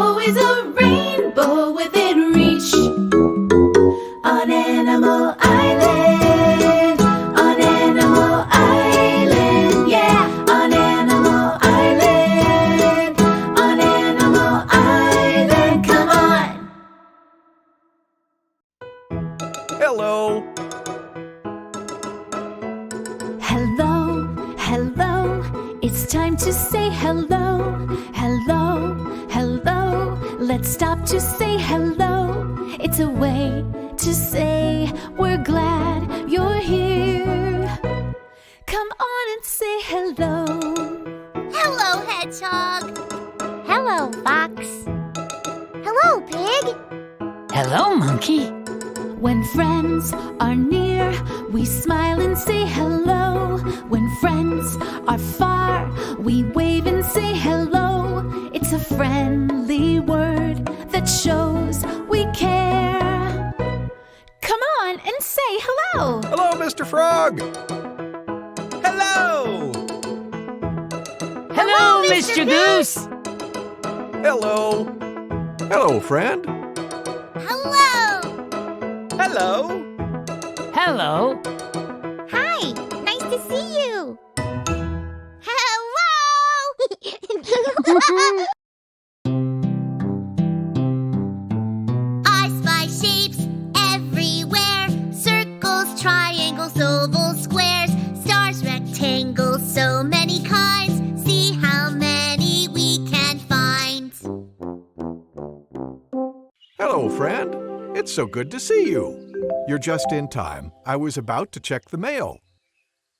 always a rainbow within reach. On Animal Island, on Animal Island, yeah, on Animal Island, on Animal Island, come on. Hello. Hello, hello, it's time to say hello. Hello, hello, let's stop to say hello. It's a way to say we're glad you're here. Come on and say hello. Hello, Hedgehog. Hello, Fox. Hello, Pig. Hello, Monkey. When friends are near, we smile and say hello. When friends are far, we wave and say hello. It's a friendly word that shows we care. Come on and say hello. Hello, Mr. Frog. Hello. Hello, Mr. Goose. Hello. Hello, friend. Hello. Hello. Hello. Hi, nice to see you. Hello. I spy shapes everywhere. Circles, triangles, ovals, squares, stars, rectangles, so many kinds. See how many we can find. Hello, friend. It's so good to see you. You're just in time. I was about to check the mail.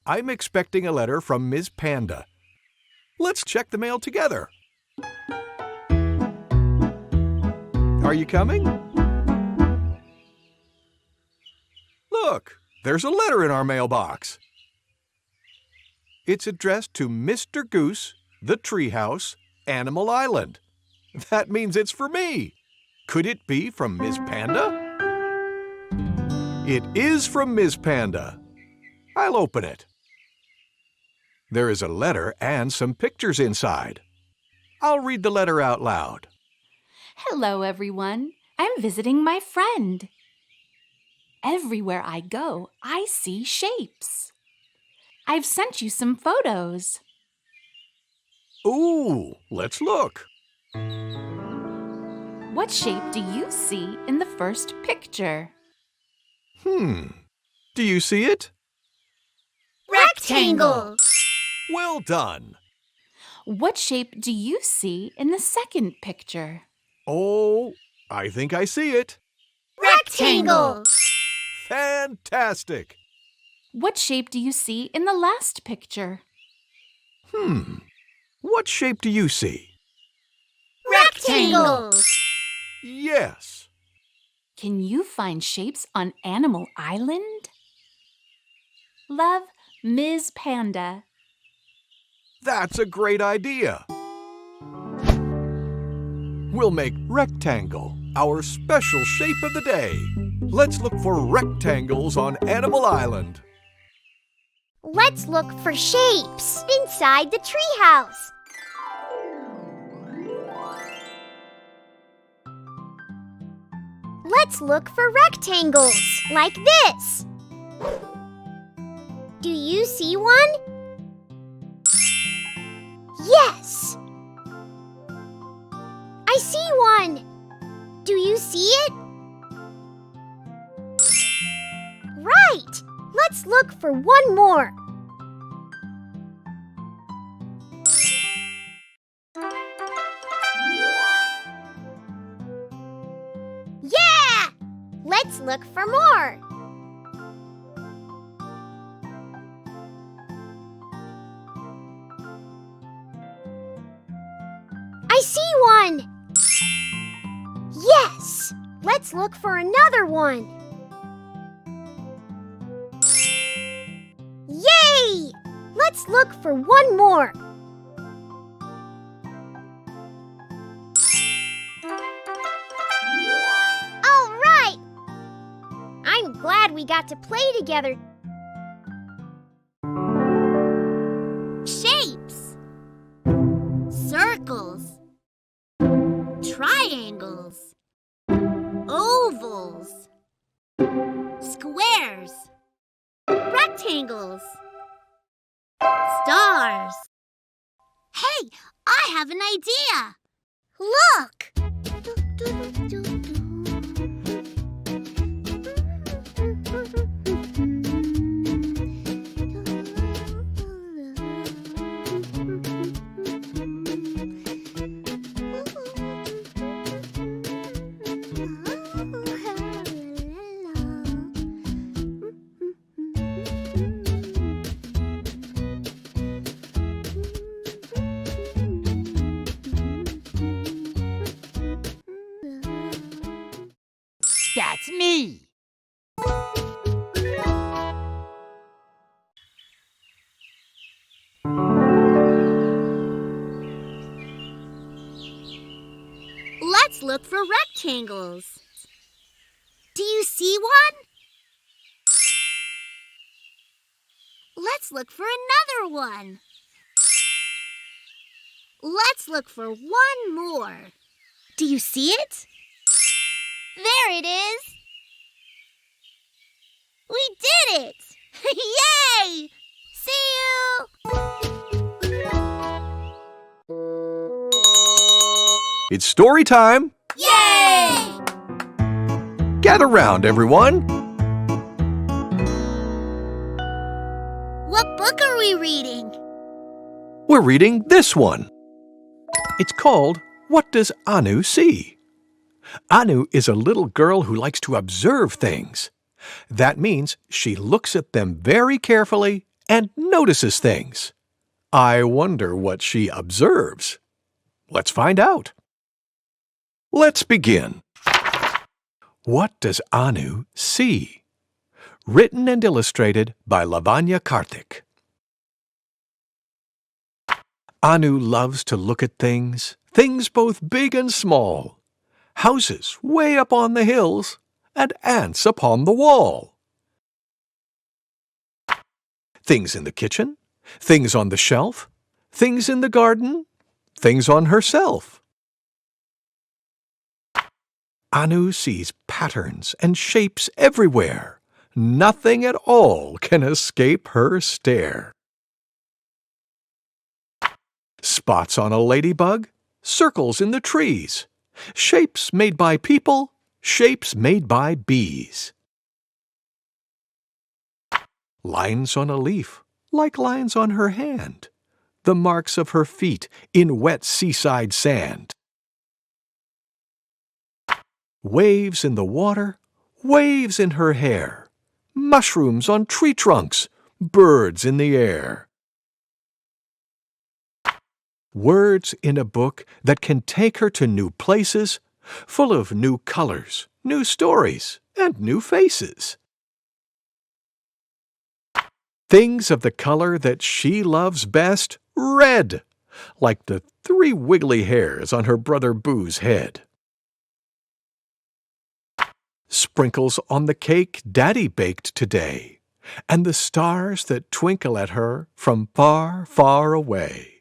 I'm expecting a letter from Ms. Panda. Let's check the mail together. Are you coming? Look, there's a letter in our mailbox. It's addressed to Mr. Goose, the Treehouse, Animal Island. That means it's for me. Could it be from Ms. Panda? It is from Ms. Panda. I'll open it. There is a letter and some pictures inside. I'll read the letter out loud. Hello, everyone. I'm visiting my friend. Everywhere I go, I see shapes. I've sent you some photos. Ooh, let's look. What shape do you see in the first picture? Do you see it? Rectangle. Well done. What shape do you see in the second picture? Oh, I think I see it. Rectangle. Fantastic. What shape do you see in the last picture? What shape do you see? Rectangle. Yes. Can you find shapes on Animal Island? Love, Ms. Panda. That's a great idea. We'll make rectangle our special shape of the day. Let's look for rectangles on Animal Island. Let's look for shapes inside the treehouse. Let's look for rectangles like this. Do you see one? Yes! I see one! Do you see it? Right! Let's look for one more. Yeah! Let's look for more. I see one! Yes! Let's look for another one. Yay! Let's look for one more. All right! I'm glad we got to play together. Shapes. Circles. triangles, ovals, squares, rectangles, stars. Hey, I have an idea. Look! That's me. Let's look for rectangles. Do you see one? Let's look for another one. Let's look for one more. Do you see it? There it is. We did it! Yay! See you! It's story time. Yay! Gather round, everyone. What book are we reading? We're reading this one. It's called What Does Anu See? Anu is a little girl who likes to observe things. That means she looks at them very carefully and notices things. I wonder what she observes. Let's find out. Let's begin. What does Anu see? Written and illustrated by Lavanya Karthik. Anu loves to look at things both big and small. Houses way up on the hills, and ants upon the wall. Things in the kitchen, things on the shelf, things in the garden, things on herself. Anu sees patterns and shapes everywhere. Nothing at all can escape her stare. Spots on a ladybug, circles in the trees. Shapes made by people, shapes made by bees. Lines on a leaf, like lines on her hand. The marks of her feet in wet seaside sand. Waves in the water, waves in her hair. Mushrooms on tree trunks, birds in the air. Words in a book that can take her to new places, full of new colors, new stories, and new faces. Things of the color that she loves best, red, like the 3 wiggly hairs on her brother Boo's head. Sprinkles on the cake Daddy baked today, and the stars that twinkle at her from far, far away.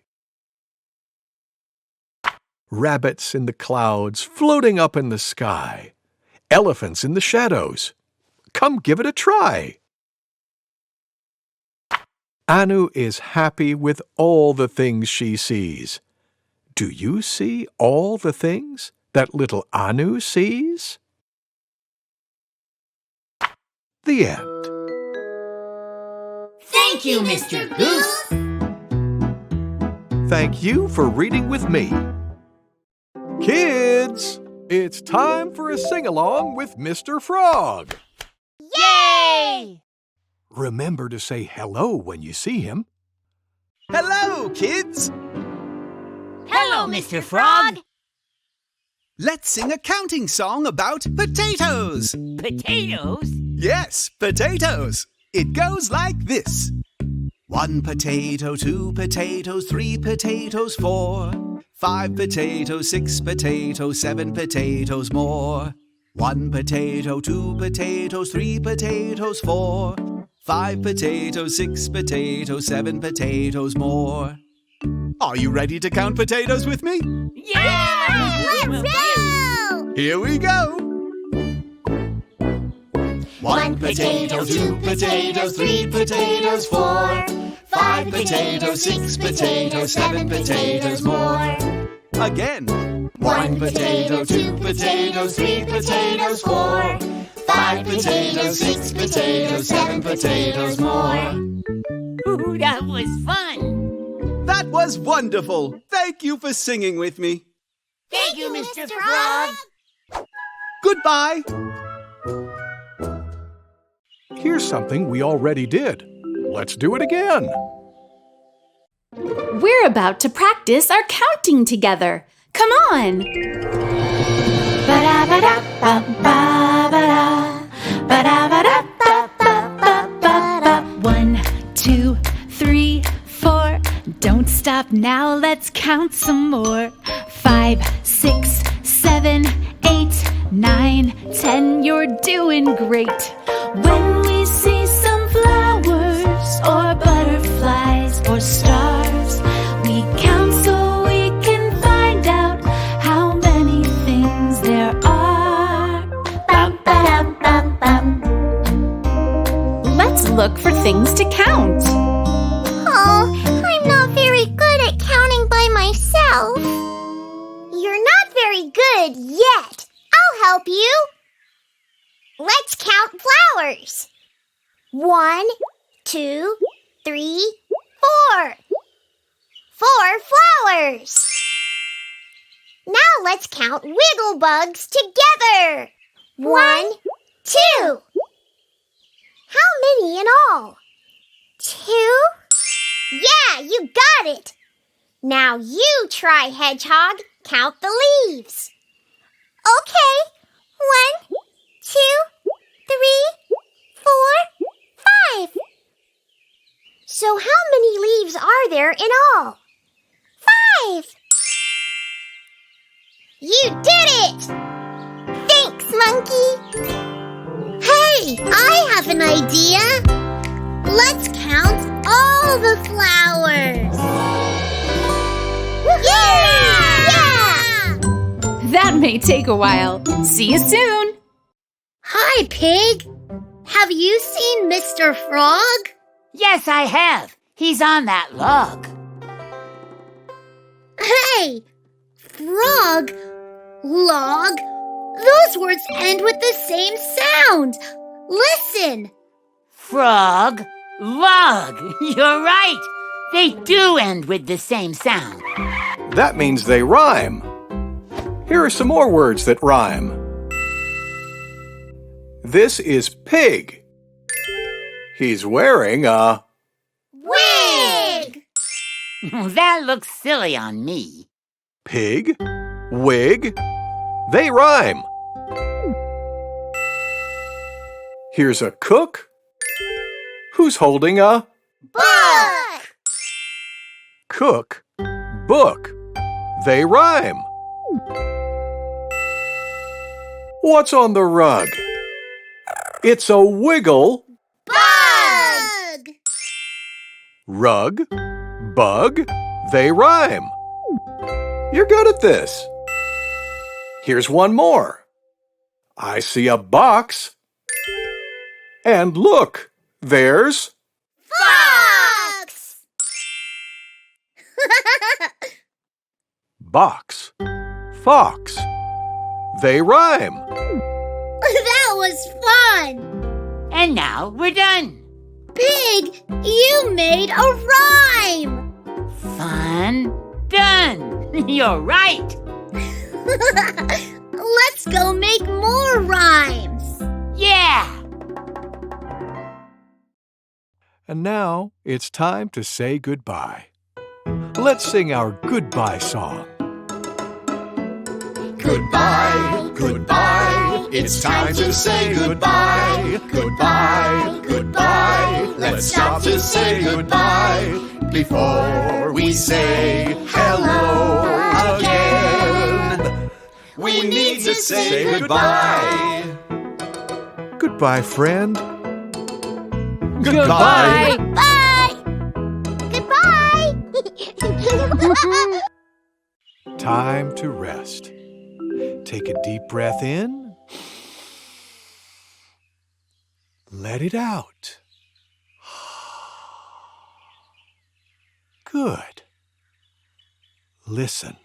Rabbits in the clouds floating up in the sky. Elephants in the shadows. Come give it a try. Anu is happy with all the things she sees. Do you see all the things that little Anu sees? The end. Thank you, Mr. Goose. Thank you for reading with me. Kids, it's time for a sing-along with Mr. Frog. Yay! Remember to say hello when you see him. Hello, kids! Hello, Mr. Frog. Let's sing a counting song about potatoes. Potatoes? Yes, potatoes. It goes like this. 1 potato, 2 potatoes, 3 potatoes, 4. 5 potatoes, 6 potatoes, 7 potatoes more. 1 potato, 2 potatoes, 3 potatoes, 4. 5 potatoes, 6 potatoes, 7 potatoes more. Are you ready to count potatoes with me? Yeah! Let's Here we go. 1 potato, 2 potatoes, 3 potatoes, 4, 5 potatoes, 6 potatoes, 7 potatoes more. Again. 1 potato, 2 potatoes, 3 potatoes, 4, 5 potatoes, 6 potatoes, 7 potatoes more. Ooh, that was fun. That was wonderful. Thank you for singing with me. Thank you, Mr. Frog. Goodbye. Here's something we already did. Let's do it again. We're about to practice our counting together. Come on! Ba-da-ba-da-ba-ba-ba-da. Ba-da-ba-da-ba-ba-ba-ba-ba. 1, 2, 3, 4. Don't stop now, let's count some more. 5, 6, 7, 8, 9, 10. You're doing great. When we see some flowers or butterflies or stars, we count so we can find out how many things there are. Bum-ba-dum-bum-bum. Let's look for things to count. Oh, I'm not very good at counting by myself. You're not very good yet. I'll help you. Let's count flowers. 1, 2, 3, 4. 4 flowers. Now let's count wiggle bugs together. 1, 2. How many in all? 2? Yeah, you got it. Now you try, Hedgehog. Count the leaves. Okay. 1, 2, 3, 4, 5. So how many leaves are there in all? 5. You did it! Thanks, Monkey. Hey, I have an idea. Let's count all the flowers. Yeah! That may take a while. See you soon! Hi, Pig. Have you seen Mr. Frog? Yes, I have. He's on that log. Hey, frog, log, those words end with the same sound. Listen. Frog, log. You're right. They do end with the same sound. That means they rhyme. Here are some more words that rhyme. This is pig. He's wearing a... Wig! That looks silly on me. Pig, wig, they rhyme. Here's a cook who's holding a... Book! Cook, book, they rhyme. What's on the rug? It's a wiggle. Bug! Rug, bug, they rhyme. You're good at this. Here's one more. I see a box. And look, there's... Fox! Box, fox, they rhyme. That was fun! And now we're done. Pig, you made a rhyme! Fun done. You're right. Let's go make more rhymes! Yeah. And now it's time to say goodbye. Let's sing our goodbye song. Goodbye, goodbye. It's time to say goodbye. Goodbye, goodbye. Let's stop to say goodbye before we say hello again. We need to say goodbye. Goodbye, friend. Goodbye. Bye! Goodbye! Time to rest. Take a deep breath in. Let it out. Good. Listen.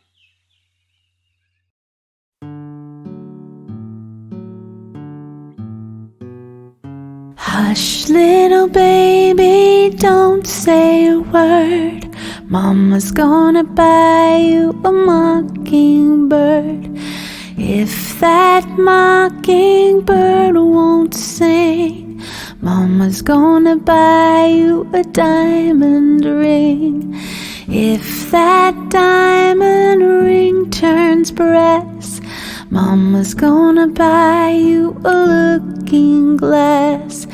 Hush, little baby, don't say a word. Mama's gonna buy you a mockingbird. If that mockingbird won't sing, Mama's gonna buy you a diamond ring. If that diamond ring turns brass, Mama's gonna buy you a looking glass.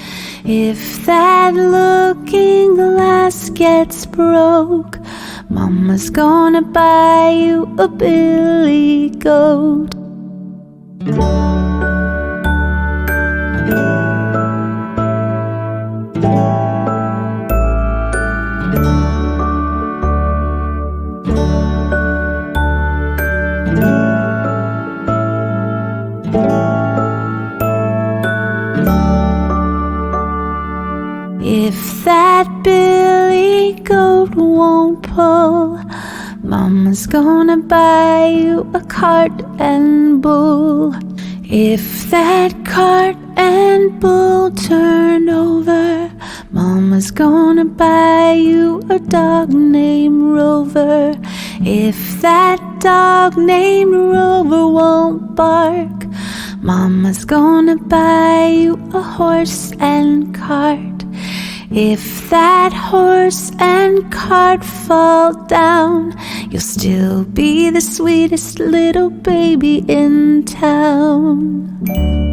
If that looking glass gets broke, Mama's gonna buy you a billy goat. If that billy goat won't pull, Mama's gonna buy you a cart and bull. If that cart and bull turn over, Mama's gonna buy you a dog named Rover. If that dog named Rover won't bark, Mama's gonna buy you a horse and cart. If that horse and cart fall down, you'll still be the sweetest little baby in town.